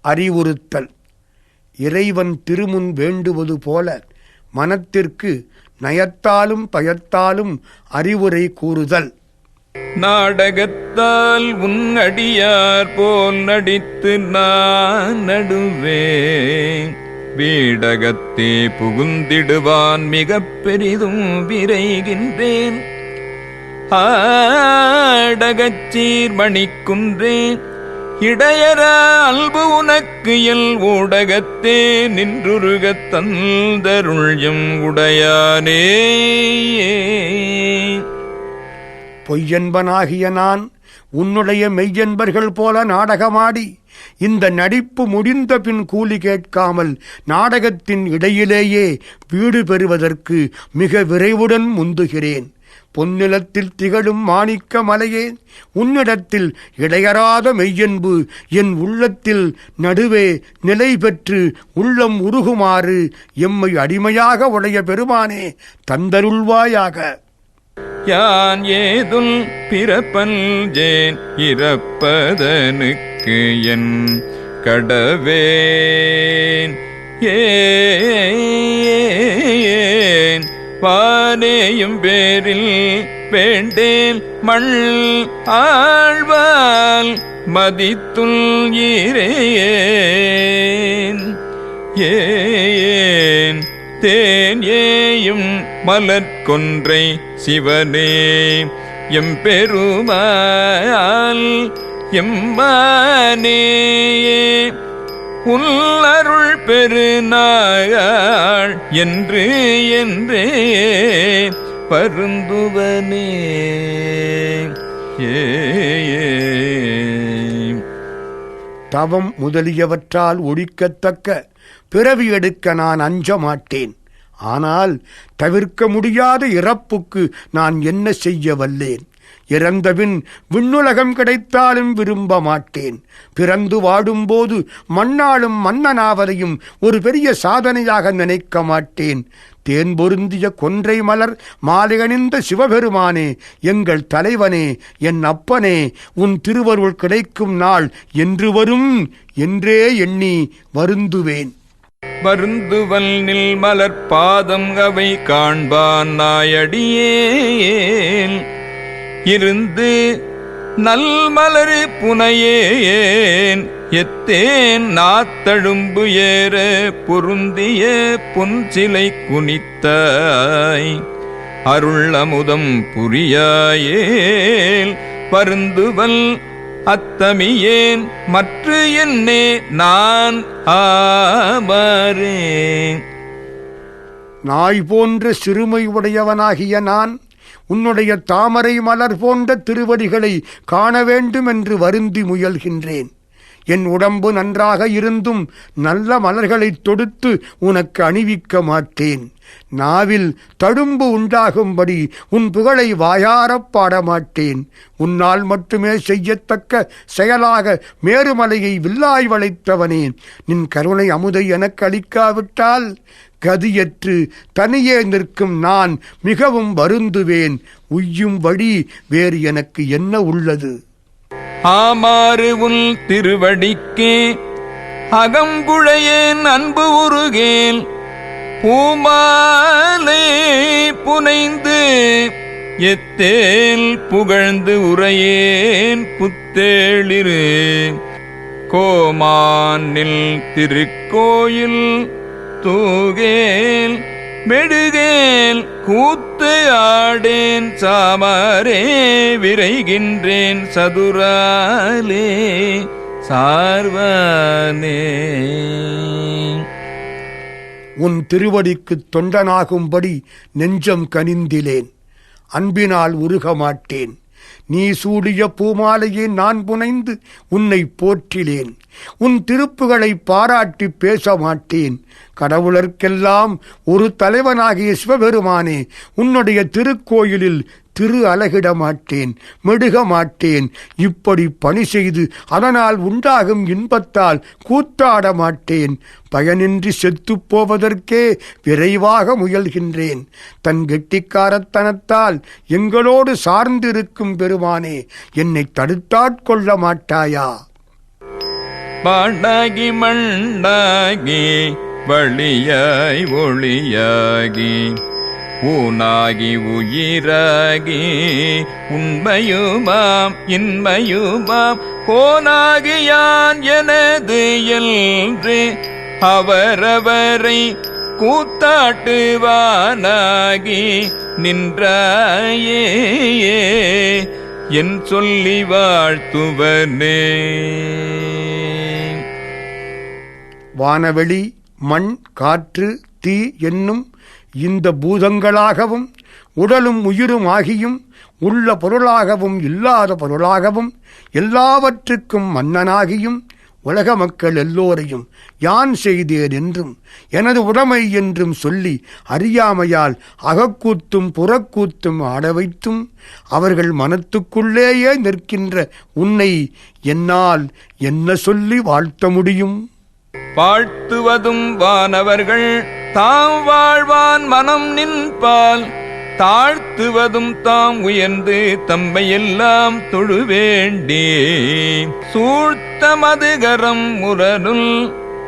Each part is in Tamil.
அறிவுறுத்தல். இறைவன் திருமுன் வேண்டுவது போல மனத்திற்கு நயத்தாலும் பயத்தாலும் அறிவுரை கூறுதல். நாடகத்தால் உன் அடியார் போல் நடித்து நான் நடுவே வீடகத்தே புகுந்திடுவான் மிக பெரிதும் விரைகின்றேன். ஆடகச்சீர் மணிக்குன்றேன் இடையர அல்பு உனக்கு எல் ஊடகத்தே நின்றுருகத் தந்தருள்யம் உடையானே. பொய்யன்பனாகிய நான் உன்னுடைய மெய்யன்பர்கள் போல நாடகமாடி இந்த நடிப்பு முடிந்த பின் கூலி கேட்காமல் நாடகத்தின் இடையிலேயே வீடு பெறுவதற்கு மிக விரைவுடன் முந்துகிறேன். பொன்னிலத்தில் திகழும் மாணிக்க மலையே, உன்னிடத்தில் இடையறாத மெய்யன்பு என் உள்ளத்தில் நடுவே நிலை பெற்று உள்ளம் உருகுமாறு எம்மை அடிமையாக உடைய பெருமானே தந்தருள்வாயாக. யான் ஏதுல் பிறப்பல்ஜேன் இறப்பதனுக்கு என் கடவேன் ஏன் வானேயும் பேரில் வேண்டேன் மண் ஆழ்வால் மதித்துள் ஈரேன் ஏன் தேன் ஏயும் மலர்கொன்றை சிவனே எம்பெருமாள் எம்மானே உள்ளருள் பெருநாள் என்று என்றே பருந்துவனே. தவம் முதலியவற்றால் ஒழிக்கத்தக்க பிறவி எடுக்க நான் அஞ்ச மாட்டேன். ஆனால் தவிர்க்க முடியாத இறப்புக்கு நான் என்ன செய்ய வல்லேன்? இறந்தபின் விண்ணுலகம் கிடைத்தாலும் விரும்ப மாட்டேன். பிறந்து வாடும்போது மண்ணாளும் மன்னனாவதையும் ஒரு பெரிய சாதனையாக நினைக்க மாட்டேன். தேன் பொருந்திய கொன்றை மலர் மாலையணிந்த சிவபெருமானே, எங்கள் தலைவனே, என் அப்பனே, உன் திருவருள் கிடைக்கும் நாள் என்று வரும் என்றே எண்ணி வருந்துவேன். வருந்துவல் நில் மலர் பாதம் அவை காண்பான் நாயடியேன் இருந்து நல்மலரு புனையேன் எத்தேன் நாத்தழும்பு ஏற பொருந்திய பொன்சிலை குனித்தாய் அருள் அமுதம் புரியாயேல் வருந்துவல் அத்தமியேன் மற்ற என்னே நான் ஆபாரேன். நாய் போன்ற சிறுமை உடையவனாகிய நான் உன்னுடைய தாமரை மலர் போன்ற திருவடிகளை காண வேண்டும் என்று வருந்தி முயல்கின்றேன். என் உடம்பு நன்றாக இருந்தும் நல்ல மலர்களை தொடுத்து உனக்கு அணிவிக்க மாட்டேன். நாவில் தழும்பு உண்டாகும்படி உன் புகழை வாயாரப் பாடமாட்டேன். உன்னால் மட்டுமே செய்யத்தக்க செயலாக மேருமலையை வில்லாய் வளைத்தவனே, நின் கருணை அமுதை எனக்கு அளிக்காவிட்டால் கதியற்று தனியே நிற்கும் நான் மிகவும் வருந்துவேன். உய்யும் வழி வேறு எனக்கு என்ன உள்ளது? ஆமாறு உன் திருவடிக்கே அகங்குழையேன் அன்பு உருகேன் பூமாலே புனைந்து எத்தேல் புகழ்ந்து உரையேன் புத்தேளிரு கோமானில் திருக்கோயில் தூகேல் மெடுகேல் கூத்து ஆடேன் சாமரே விரைகின்றேன் சதுராலே சார்வானே. உன் திருவடிக்கு தொண்டனாகும்படி நெஞ்சம் கனிந்திலேன். அன்பினால் உருக மாட்டேன். நீ சூடிய பூமாலையை நான் புனைந்து உன்னை போற்றிலேன். உன் திருப்புகளை பாராட்டி பேச மாட்டேன். கடவுளர்க்கெல்லாம் ஒரு தலைவனாகிய சிவபெருமானே, உன்னுடைய திருக்கோயிலில் திரு அலகிட மாட்டேன், மெடுக மாட்டேன். இப்படி பணி செய்து அதனால் உண்டாகும் இன்பத்தால் கூத்தாட மாட்டேன். பயனின்றி செத்துப் போவதற்கே விரைவாக முயல்கின்றேன். தன் கெட்டிக்காரத்தனத்தால் எங்களோடு சார்ந்திருக்கும் பெருமானே, என்னை தடுத்தாட்கொள்ள மாட்டாயா? பாடாகி மண்ணாகி வழியாய் ஒளியாகி ஊனாகி உயிராகி உண்மையுமாம் இன்மையுமாம் கோனாகி யான் எனது என்று அவரவரை கூத்தாட்டுவானாகி நின்றாயே என் சொல்லி வாழ்த்துவனே. வானவெளி, மண், காற்று, தீ என்னும் இந்த பூதங்களாகவும் உடலும் உயிரும் ஆகியும் உள்ள பொருளாகவும் இல்லாத பொருளாகவும் எல்லாவற்றுக்கும் மன்னனாகியும் உலக மக்கள் எல்லோரையும் யான் செய்தேன் என்றும் எனது உடைமை என்றும் சொல்லி அறியாமையால் அகக்கூத்தும் புறக்கூத்தும் ஆட வைத்தும் அவர்கள் மனத்துக்குள்ளேயே நிற்கின்ற உன்னை என்னால் என்ன சொல்லி வாழ்த்த முடியும்? வாழ்த்துவதும் வானவர்கள் தாம் வாழ்வான் மனம் நின்பால் தாழ்த்துவதும் தாம் உயர்ந்து தம்மையெல்லாம் தொழுவேண்டே சூழ்த்த மதுகரம் முரனுள்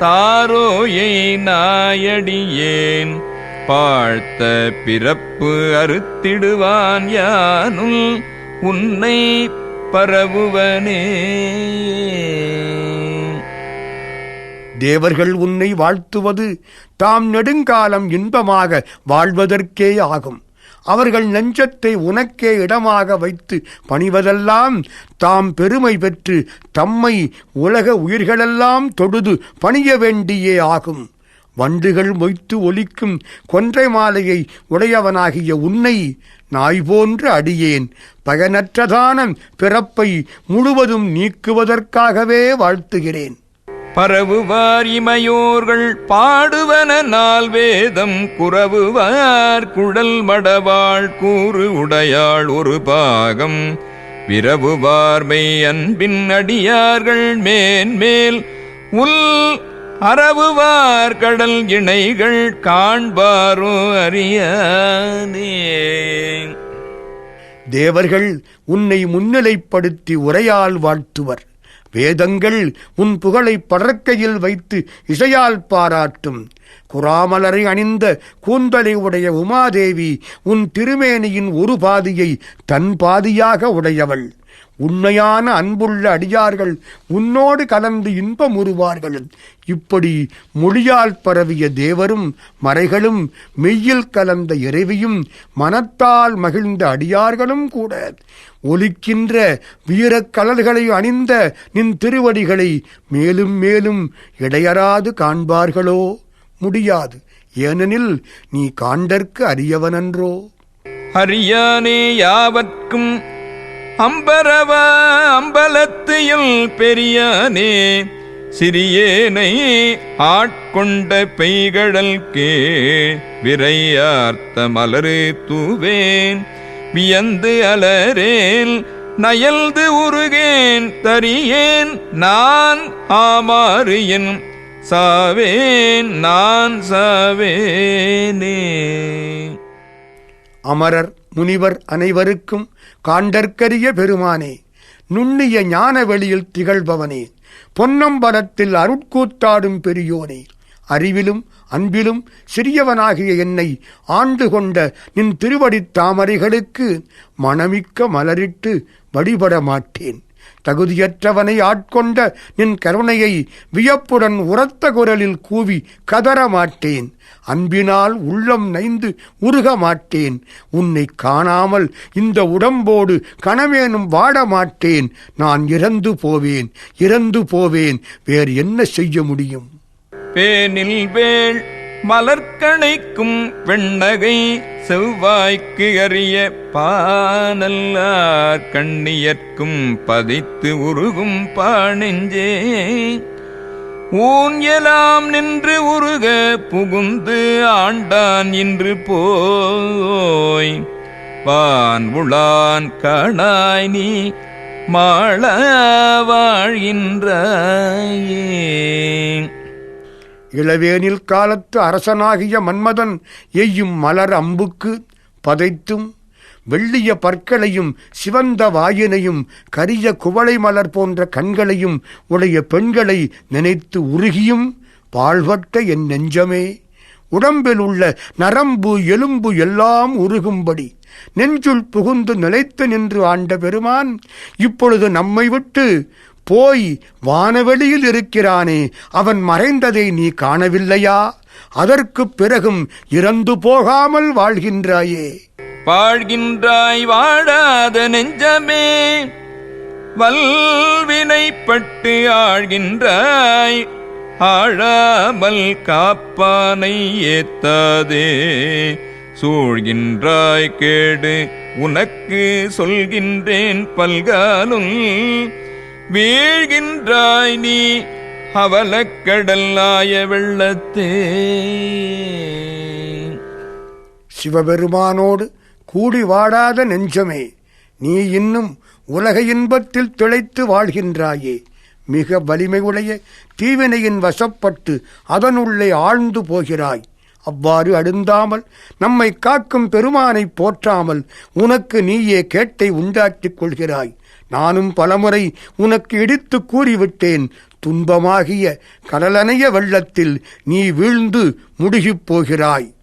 தாரோயை நாயடியேன் பாழ்த்த பிறப்பு அறுத்திடுவான் யானுள் உன்னை பரவுவனே. தேவர்கள் உன்னை வாழ்த்துவது தாம் நெடுங்காலம் இன்பமாக வாழ்வதற்கே ஆகும். அவர்கள் நெஞ்சத்தை உனக்கே இடமாக வைத்து பணிவதெல்லாம் தாம் பெருமை பெற்று தம்மை உலக உயிர்களெல்லாம் தொழுது பணிய வேண்டியே ஆகும். வண்டுகள் மொய்த்து ஒலிக்கும் கொன்றை மாலையை உடையவனாகிய உன்னை நாய் போன்று அடியேன் பயனற்றதான பிறப்பை முழுவதும் நீக்குவதற்காகவே வாழ்த்துகிறேன். பரவுவார் இமையோர்கள் பாடுவன நாள் வேதம் குரவுவார் குழல் மடவாள் கூறு உடையாள் ஒரு பாகம் விரவுவார்மை அன்பின் அடியார்கள் மேன்மேல் உள் அறவுவார் கடல் இணைகள் காண்பாரோ அறியானே. தேவர்கள் உன்னை முன்னிலைப்படுத்தி உரையால் வாழ்த்துவர். வேதங்கள் உன் புகழை படற்கையில் வைத்து இசையால் பாராட்டும். குராமலரை அணிந்த கூந்தலை உடைய உமாதேவி உன் திருமேனியின் ஒரு பாதியை தன் பாதியாக உடையவள். உண்மையான அன்புள்ள அடியார்கள் உன்னோடு கலந்து இன்பமுறுவார்கள். இப்படி மொழியால் பரவிய தேவரும் மறைகளும் மெய்யில் கலந்த இறைவியும் மனத்தால் மகிழ்ந்த அடியார்களும் கூட ஒலிக்கின்ற வீரக்கலல்களை அணிந்த நின் திருவடிகளை மேலும் மேலும் இடையறாது காண்பார்களோ? முடியாது. ஏனெனில் நீ காண்டற்கு அரியவனன்றோ? அறியானே யாவர்க்கும் அம்பரவ அம்பலத்தியில் பெரியானே சிறியேனை ஆட்கொண்ட பெய்கடல் கே விரையார்த்த மலரு தூவேன் வியந்து அலரேல் நயல்து உருகேன் தரியேன் நான் ஆமாறு என் சாவேன் நான் சாவேனே. அமரர் முனிவர் அனைவருக்கும் காண்டற்கரிய பெருமானே, நுண்ணிய ஞான வெளியில் திகழ்பவனே, பொன்னம்பலத்தில் அருட்கூத்தாடும் பெரியோனே, அறிவிலும் அன்பிலும் சிறியவனாகிய என்னை ஆண்டு கொண்ட நின் திருவடித் தாமரைகளுக்கு மணமிக்க மலரிட்டு வழிபட மாட்டேன். தகுதியற்றவனை ஆட்கொண்ட நின் கருணையை வியப்புடன் உரத்த குரலில் கூவி கதற மாட்டேன். அன்பினால் உள்ளம் நைந்து உருக மாட்டேன். உன்னை காணாமல் இந்த உடம்போடு கனவேனும் வாட மாட்டேன். நான் இறந்து போவேன், இறந்து போவேன். வேறு என்ன செய்ய முடியும்? பேனில் வேள் மலர்கணைக்கும் வெண்ணகை செவ்வாய்க்கு அறிய பானல்லார் கண்ணியற்கும் பதித்து உருகும் பாணெஞ்சே ஊன் எலாம் நின்று உருக புகுந்து ஆண்டான் இன்று போய் வான் உளான் காணாய் நீ மாள வாழ்கின்றாயே. இளவேனில் காலத்து அரசனாகிய மன்மதன் எய்யும் மலர் அம்புக்கு பதைத்தும் வெள்ளிய பற்களையும் சிவந்த வாயினையும் கரிய குவளை மலர் போன்ற கண்களையும் உடைய பெண்களை நினைத்து உருகியும் பாழ்பட்ட என் நெஞ்சமே, உடம்பில் உள்ள நரம்பு எலும்பு எல்லாம் உருகும்படி நெஞ்சுள் புகுந்து நிலைத்து நின்று ஆண்ட பெருமான் இப்பொழுது நம்மை விட்டு போய் வானவெளியில் இருக்கிறானே, அவன் மறைந்ததை நீ காணவில்லையா? அதற்குப் பிறகும் இறந்து போகாமல் வாழ்கின்றாயே. வாழ்கின்றாய் வாழாத நெஞ்சமே, வல்வினைப்பட்டு ஆழ்கின்றாய், ஆழாமல் காப்பானை ஏத்தாதே. சூழ்கின்றாய் கேடு உனக்கு சொல்கின்றேன் பல்காலும், வீழ்கின்றாய் நீ அவலக்கடலாய வெள்ளத்தே. சிவபெருமானோடு கூடி வாடாத நெஞ்சமே, நீ இன்னும் உலக இன்பத்தில் திளைத்து வாழ்கின்றாயே. மிக வலிமையுடைய தீவினையின் வசப்பட்டு அதனுள்ளே ஆழ்ந்து போகிறாய். அவ்வாறு அழுந்தாமல் நம்மை காக்கும் பெருமானை போற்றாமல் உனக்கு நீயே கேட்டை உண்டாக்கிக் கொள்கிறாய். நானும் பலமுறை உனக்கு இடித்து கூறிவிட்டேன். துன்பமாகிய கடலணைய வெள்ளத்தில் நீ வீழ்ந்து முடுகிப் போகிறாய்.